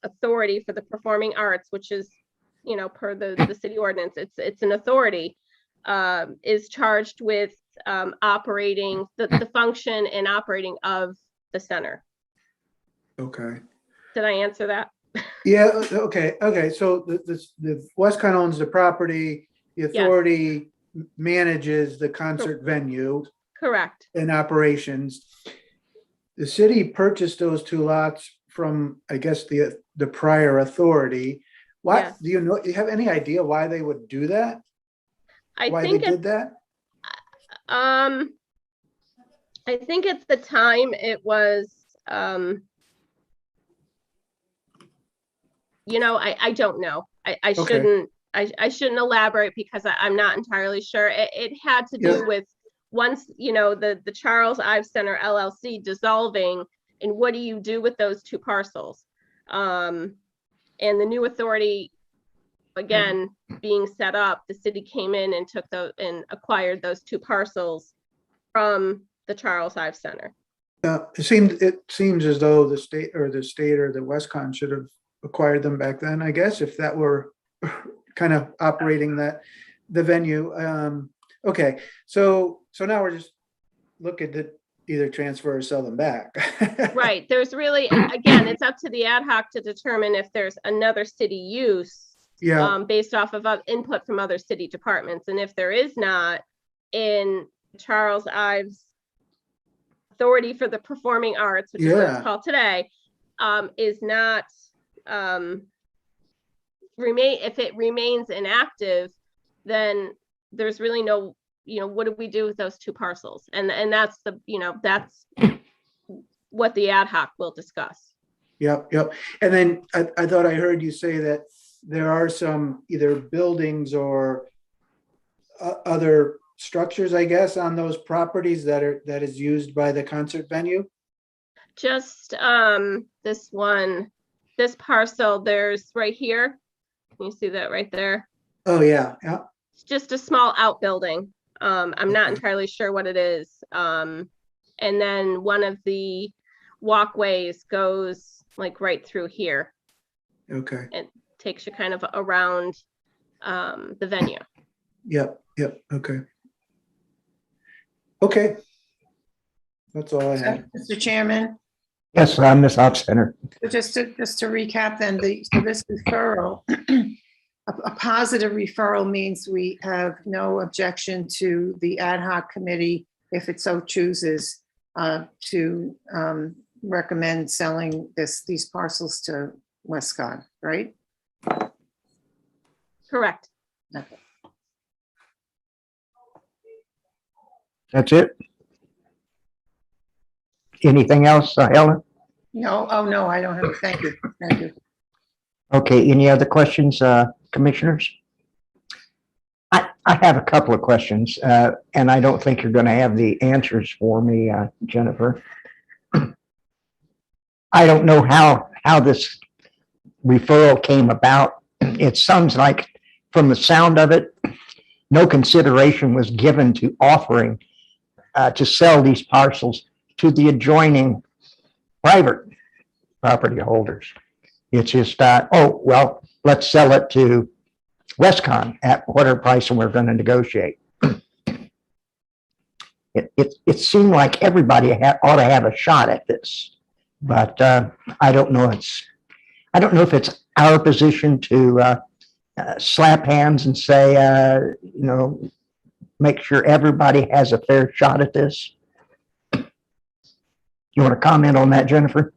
G: Authority for the Performing Arts, which is, you know, per the city ordinance, it's an authority, is charged with operating the function and operating of the center.
I: Okay.
G: Did I answer that?
I: Yeah, okay, so the Westcon owns the property, the authority manages the concert venue
G: Correct.
I: and operations. The city purchased those two lots from, I guess, the prior authority. Why,
G: Yes.
I: do you have any idea why they would do that? Why they did that?
G: I think at the time it was, I don't know. I
I: Okay.
G: shouldn't, I shouldn't elaborate because I'm not entirely sure. It had to do
I: Yeah.
G: with once, the Charles Ives Center LLC dissolving, and what do you do with those two parcels? And the new authority, again, being set up, the city came in and took and acquired those two parcels from the Charles Ives Center.
I: It seems as though the state or the Westcon should have acquired them back then, I guess, if that were kind of operating the venue. Okay, so now we're just looking to either transfer or sell them back.
G: Right, there's really, again, it's up to the ad hoc to determine if there's another city use
I: Yeah,
G: based off of input from other city departments. And if there is not, in Charles Ives Authority for the Performing Arts, which is what
I: Yeah.
G: it's called today, is not if it remains inactive, then there's really no, what do we do with those two parcels? And that's that's what the ad hoc will discuss.
I: yep. And then I thought I heard you say that there are some either buildings or other structures, I guess, on those properties that is used by the concert venue.
G: Just this parcel, there's right here. Can you see that right there?
I: Oh, yeah.
G: It's just a small outbuilding. I'm not
I: Okay.
G: entirely sure what it is. And then one of the walkways goes like right through here.
I: Okay.
G: It takes you kind of around the venue.
I: Yep. Okay. That's all I have.
C: Mr. Chairman,
B: Yes, Ms. Hofstadter.
C: so just to recap then, so this referral, a positive referral means we have no objection to the ad hoc committee, if it so chooses, to recommend selling these parcels to Westcott, right?
G: Correct.
C: Okay.
B: That's it? Anything else, Helen?
C: No, oh, no, I don't have it. Thank you.
B: Okay, any other questions, commissioners? I have a couple of questions, and I don't think you're going to have the answers for me, Jennifer. I don't know how this referral came about. It sounds like, from the sound of it, no consideration was given to offering to sell these parcels to the adjoining private property holders. It's just, let's sell it to Westcon at whatever price we're going to negotiate. It seemed like everybody ought to have a shot at this, but I don't know. I don't know if it's our position to slap hands and say, make sure everybody has a fair shot at this. You want to comment on that, Jennifer?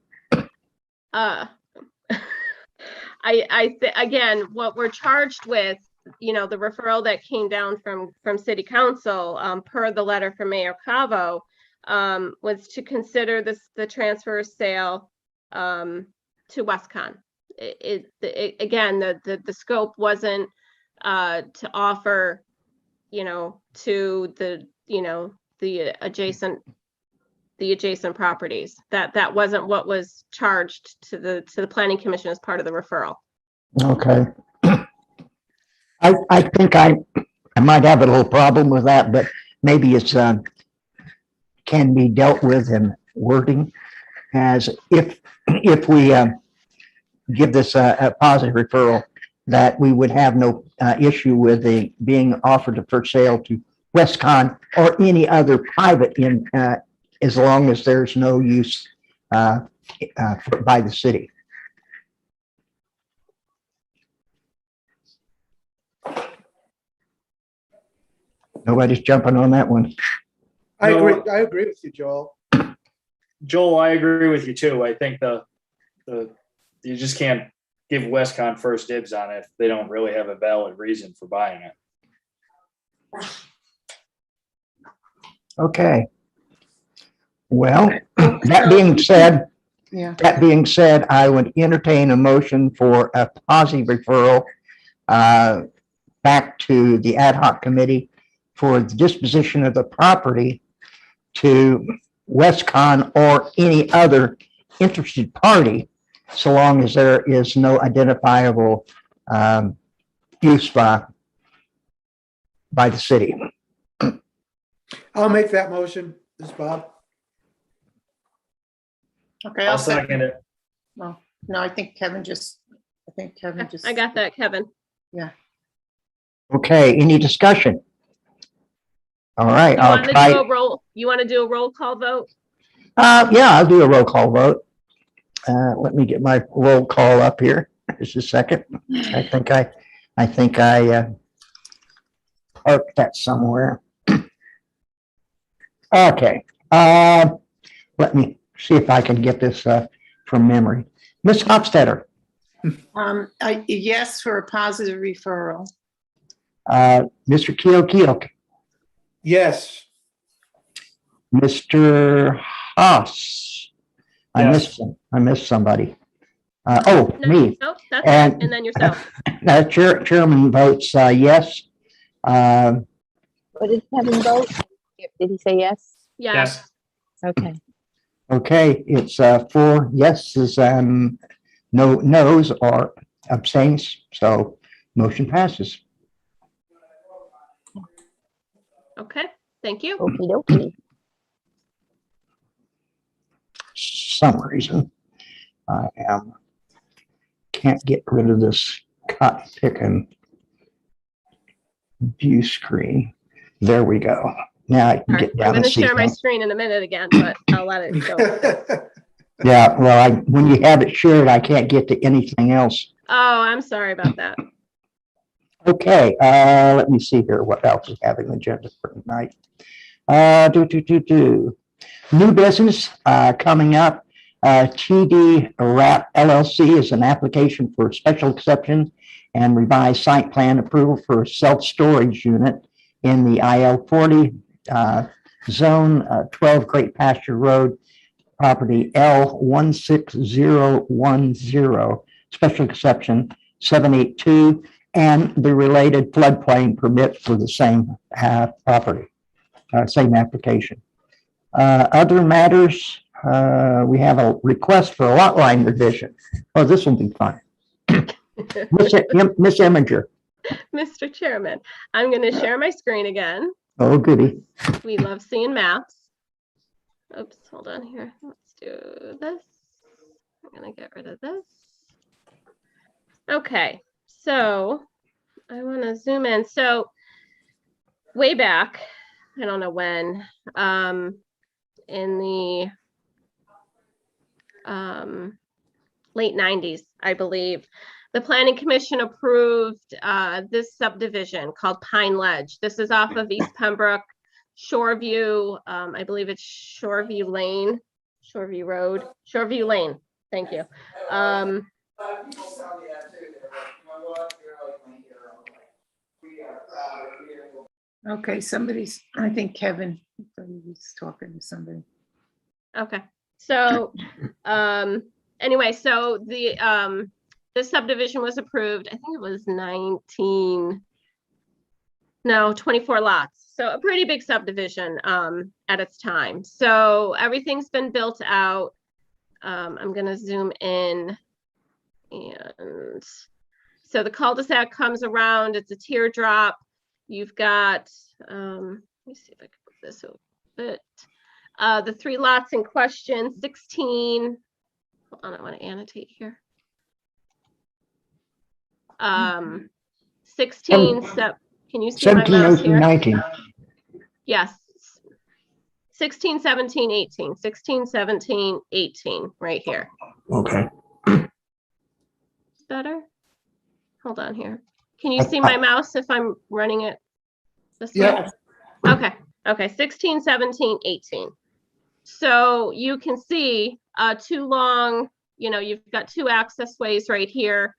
G: Again, what we're charged with, the referral that came down from city council, per the letter from Mayor Cavo, was to consider the transfer sale to Westcon. Again, the scope wasn't to offer, to the adjacent properties. That wasn't what was charged to the planning commission as part of the referral.
B: Okay. I think I might have a little problem with that, but maybe it's can be dealt with in wording, as if we give this a positive referral, that we would have no issue with the being offered for sale to Westcon or any other private as long as there's no use by the city. Nobody's jumping on that one.
I: I
D: No.
I: agree with you, Joel.
D: Joel, I agree with you too. I think the you just can't give Westcon first dibs on it if they don't really have a valid reason for buying it.
B: Okay. Well, that being said,
C: Yeah.
B: I would entertain a motion for a positive referral back to the ad hoc committee for the disposition of the property to Westcon or any other interested party, so long as there is no identifiable use by the city.
I: I'll make that motion. This is Bob.
C: Okay,
D: I'll second it.
C: No, I think Kevin just.
G: I got that, Kevin.
B: Okay, any discussion? All right,
G: You
B: I'll
G: want to
B: try.
G: do a roll? You want to do a roll call vote?
B: Yeah, I'll do a roll call vote. Let me get my roll call up here. Just a second. I think I parked that somewhere. Okay. Let me see if I can get this from memory. Ms. Hofstadter,
C: Yes, for a positive referral.
B: Mr. Keough,
I: Yes.
B: Mr. Haas. I
D: Yes.
B: missed somebody.
G: No,
B: Me.
G: Oh, that's
B: And-
G: it. And then yourself.
B: Chairman votes yes.
A: What did Kevin vote? Did he say yes?
G: Yes.
A: Okay.
B: Okay, it's 4 yeses and no noes or abstains, so motion passes.
G: Okay. Thank you.
A: Okey dokey.
B: Some reason I can't get rid of this cut picking view screen. There we go. Now I can
G: All right.
B: get
G: I'm
B: down
G: going
B: and
G: to
B: see
G: share my
B: things.
G: screen in a minute again, but I'll let it go.
B: Yeah, well, when you have it shared, I can't get to anything else.
G: Oh, I'm sorry about that.
B: Okay, let me see here. What else is having the agenda for tonight? New business coming up. TD Wrap LLC is an application for special exception and revised site plan approval for self-storage unit in the IL 40 zone, 12 Great Pasture Road, property L 16010, special exception 782, and the related floodplain permit for the same property, same application. Other matters, we have a request for a lot line revision. Oh, this will be fun. Miss Eminger.
G: Mr. Chairman, I'm going to share my screen again.
B: Oh, goody.
G: We love seeing maps. Oops, hold on here. Let's do this. I'm going to get rid of this. Okay, so I want to zoom in. So way back, I don't know when, in the late 90s, I believe, the Planning Commission approved this subdivision called Pine Ledge. This is off of East Pembroke, Shoreview. I believe it's Shoreview Lane, Shoreview Road, Shoreview Lane. Thank you.
C: Okay, I think Kevin was talking to somebody.
G: Okay, so anyway, so the subdivision was approved. I think it was 24 lots. So a pretty big subdivision at its time. So everything's been built out. I'm gonna zoom in, and so the cul-de-sac comes around. It's a teardrop. You've got, let me see if I can put this a bit. The 3 lots in question, 16. Hold on, I want to annotate here. 16, can you see my
B: 17,
G: mouse
B: 18,
G: here?
B: 19.
G: Yes. 16, 17, 18, 16, 17, 18, right here.
B: Okay.
G: Better? Hold on here. Can you see my mouse if I'm running it this way?
I: Yeah.
G: Okay, 16, 17, 18. So you can see two long, you've got two access ways right here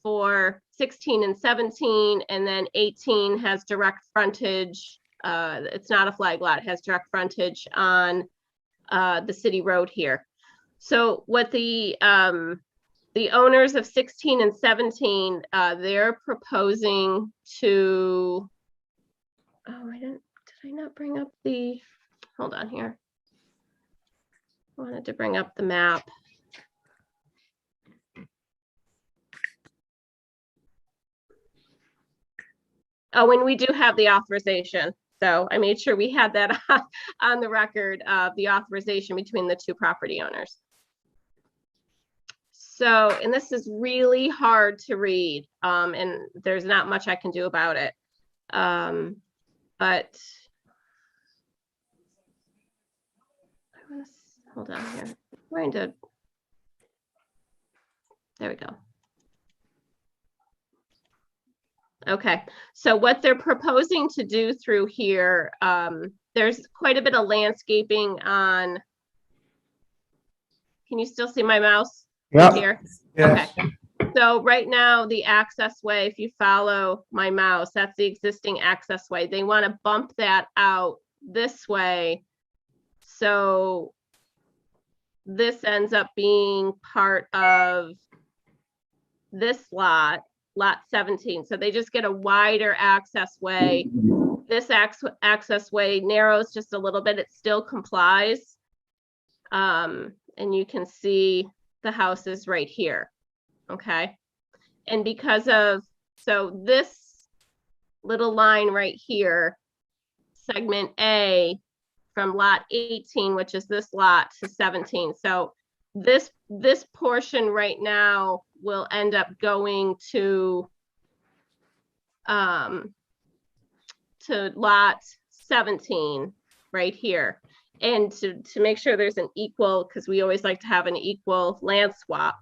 G: for 16 and 17, and then 18 has direct frontage. It's not a flag lot, it has direct frontage on the city road here. So what the owners of 16 and 17, they're proposing to, did I not bring up the, hold on here. I wanted to bring up the map. Oh, and we do have the authorization. So I made sure we had that on the record of the authorization between the two property owners. So, and this is really hard to read, and there's not much I can do about it. But hold on here. I'm trying to, there we go. Okay, so what they're proposing to do through here, there's quite a bit of landscaping on. Can you still see my mouse?
B: Yeah.
G: Here?
I: Yes.
G: Okay. So right now, the access way, if you follow my mouse, that's the existing access way. They want to bump that out this way. So this ends up being part of this lot, lot 17. So they just get a wider access way. This access way narrows just a little bit. It still complies. And you can see the house is right here. Okay. And because of, so this little line right here, segment A from lot 18, which is this lot, to 17. So this portion right now will end up going to lot 17 right here. And to make sure there's an equal, because we always like to have an equal land swap,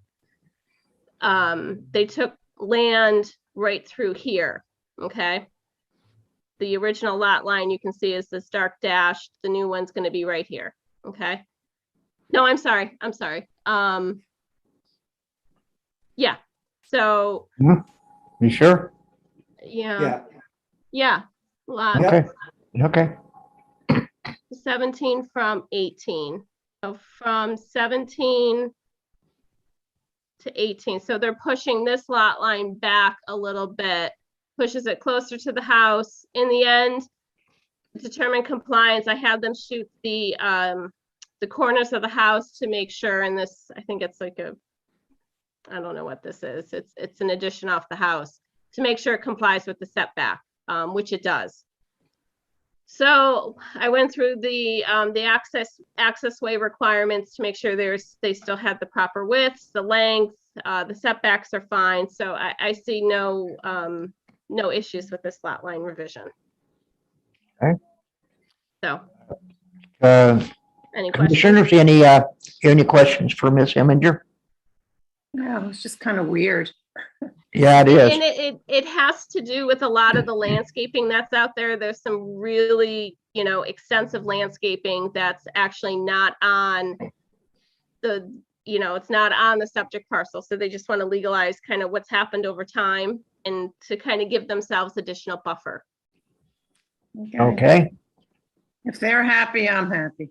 G: they took land right through here. Okay. The original lot line you can see is this dark dash. The new one's going to be right here. Okay. No, I'm sorry. Yeah. So.
B: You sure?
G: Yeah. Yeah. Lot
B: Okay. Okay.
G: 17 from 18. So from 17 to 18. So they're pushing this lot line back a little bit, pushes it closer to the house. In the end, to determine compliance, I had them shoot the corners of the house to make sure. And this, I think it's like a, I don't know what this is. It's an addition off the house to make sure it complies with the setback, which it does. So I went through the access way requirements to make sure they still had the proper widths, the length, the setbacks are fine. So I see no issues with this lot line revision.
B: Okay.
G: So
B: Commissioners,
G: any questions?
B: any questions for Ms. Eminger?
C: No, it's just kind of weird.
B: Yeah, it is.
G: And it has to do with a lot of the landscaping that's out there. There's some really, extensive landscaping that's actually not on the, it's not on the subject parcel. So they just want to legalize kind of what's happened over time and to kind of give themselves additional buffer.
B: Okay.
C: If they're happy, I'm happy.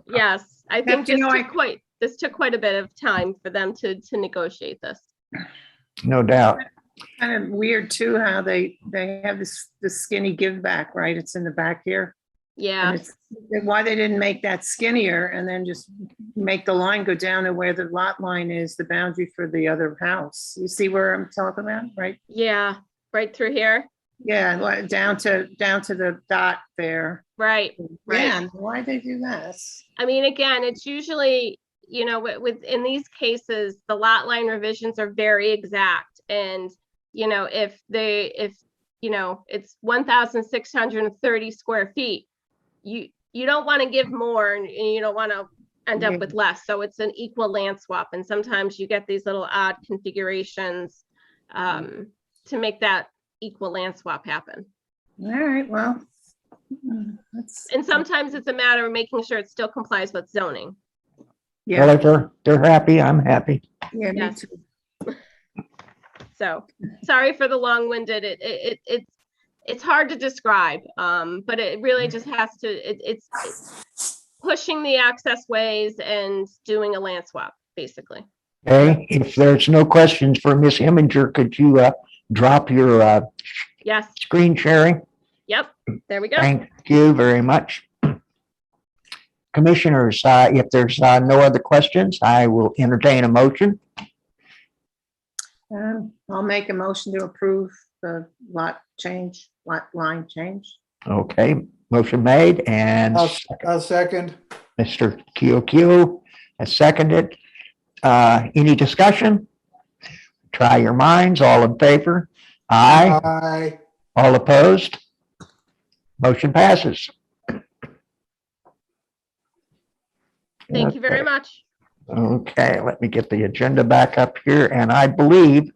G: Yes, I think
C: Yep,
G: this took quite a bit of time for them to negotiate this.
B: No doubt.
C: Kind of weird too, how they have this skinny give back, right? It's in the back here.
G: Yeah.
C: And it's why they didn't make that skinnier and then just make the line go down to where the lot line is, the boundary for the other house. You see where I'm talking about, right?
G: Yeah, right through here.
C: Yeah, down to the dot there.
G: Right.
C: Yeah, why'd they do that?
G: I mean, again, it's usually, in these cases, the lot line revisions are very exact. And, if it's 1,630 square feet, you don't want to give more and you don't want to end up with less. So it's an equal land swap. And sometimes you get these little odd configurations to make that equal land swap happen.
C: All right, well,
G: And sometimes it's a matter of making sure it still complies with zoning.
B: Well,
C: Yeah,
B: if they're happy, I'm happy.
C: yeah, me
G: Yes.
C: too.
G: So, sorry for the long-winded, it's hard to describe, but it really just has to, it's pushing the access ways and doing a land swap, basically.
B: Okay, if there's no questions for Miss Imminger, could you drop your
G: Yes,
B: screen sharing?
G: yep, there we go.
B: Thank you very much. Commissioners, if there's no other questions, I will entertain a motion.
C: I'll make a motion to approve the lot line change.
B: Okay, motion made and
I: I'll second.
B: Mr. Kyokyo has seconded. Any discussion? Try your minds. All in favor? Aye.
I: Aye.
B: All opposed? Motion passes.
G: Thank you very much.
B: Okay, let me get the agenda back up here, and I believe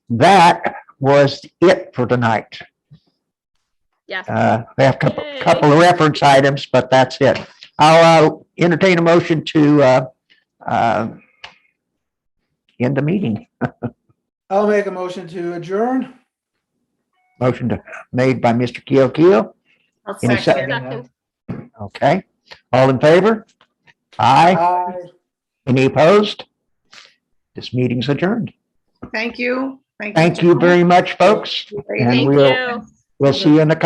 B: that was it for tonight.
G: Yes,
B: We have a
G: Yay.
B: couple of reference items, but that's it. I'll entertain a motion to end the meeting.
I: I'll make a motion to adjourn.
B: Made by Mr. Kyokyo.
C: I'll
B: Any
C: second.
G: second,
B: Okay, all in favor? Aye.
I: Aye.
B: Any opposed? This meeting's adjourned.
C: Thank you.
B: Thank you very much, folks.
C: Very
B: And
G: thank
B: we'll
G: you.
B: we'll see you in a couple